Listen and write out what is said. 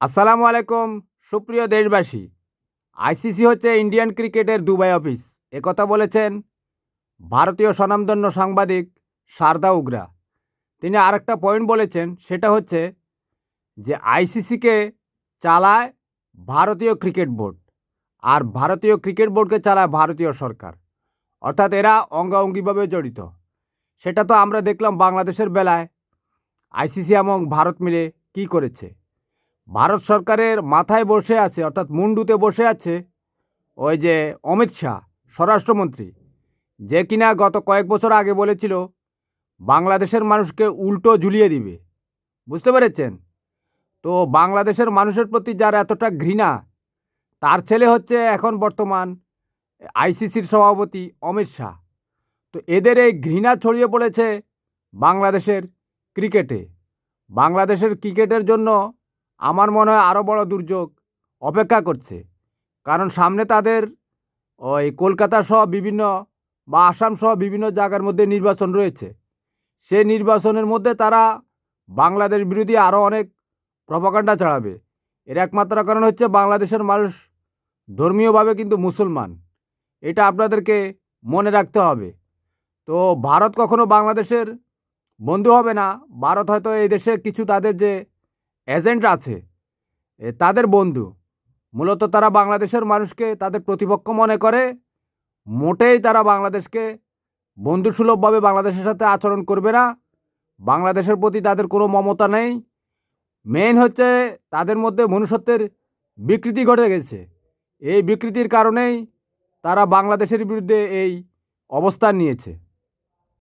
আসসালামু আলাইকুম সুপ্রিয় দেশবাসী। আইসিসি হচ্ছে ইন্ডিয়ান ক্রিকেটের দুবাই অফিস। একথা বলেছেন ভারতীয় স্বনামধন্য সাংবাদিক শারদা উগরা। তিনি আরেকটা পয়েন্ট বলেছেন, সেটা হচ্ছে যে আইসিসিকে চালায় ভারতীয় ক্রিকেট বোর্ড, আর ভারতীয় ক্রিকেট বোর্ডকে চালায় ভারতীয় সরকার। অর্থাৎ এরা অঙ্গাঅঙ্গিভাবে জড়িত। সেটা তো আমরা দেখলাম বাংলাদেশের বেলায় আইসিসি এবং ভারত মিলে কি করেছে। ভারত সরকারের মাথায় বসে আছে, অর্থাৎ মুন্ডুতে বসে আছে ওই যে অমিত শাহ, স্বরাষ্ট্রমন্ত্রী, যে কিনা গত কয়েক বছর আগে বলেছিল বাংলাদেশের মানুষকে উল্টো ঝুলিয়ে দিবে। বুঝতে পেরেছেন? তো বাংলাদেশের মানুষের প্রতি যার এতটা ঘৃণা, তার ছেলে হচ্ছে এখন বর্তমান আইসিসির সভাপতি অমিত শাহ। তো এদের এই ঘৃণা ছড়িয়ে পড়েছে বাংলাদেশের ক্রিকেটে। বাংলাদেশের ক্রিকেটের জন্য আমার মনে হয় আরও বড় দুর্যোগ অপেক্ষা করছে। কারণ সামনে তাদের ওই কলকাতা সহ বিভিন্ন বা আসাম সহ বিভিন্ন জায়গার মধ্যে নির্বাচন রয়েছে। সে নির্বাচনের মধ্যে তারা বাংলাদেশ বিরোধী আরও অনেক প্রপাগান্ডা চালাবে। এর একমাত্র কারণ হচ্ছে বাংলাদেশের মানুষ ধর্মীয়ভাবে কিন্তু মুসলমান। এটা আপনাদেরকে মনে রাখতে হবে। তো ভারত কখনো বাংলাদেশের বন্ধু হবে না। ভারত হয়তো এই দেশে কিছু তাদের যে এজেন্ট আছে তাদের বন্ধু। মূলত তারা বাংলাদেশের মানুষকে তাদের প্রতিপক্ষ মনে করে। মোটেই তারা বাংলাদেশকে বন্ধুসুলভভাবে বাংলাদেশের সাথে আচরণ করবে না। বাংলাদেশের প্রতি তাদের কোনো মমতা নেই। মেইন হচ্ছে তাদের মধ্যে মনুষ্যত্বের বিকৃতি ঘটে গেছে। এই বিকৃতির কারণেই তারা বাংলাদেশের বিরুদ্ধে এই অবস্থান নিয়েছে।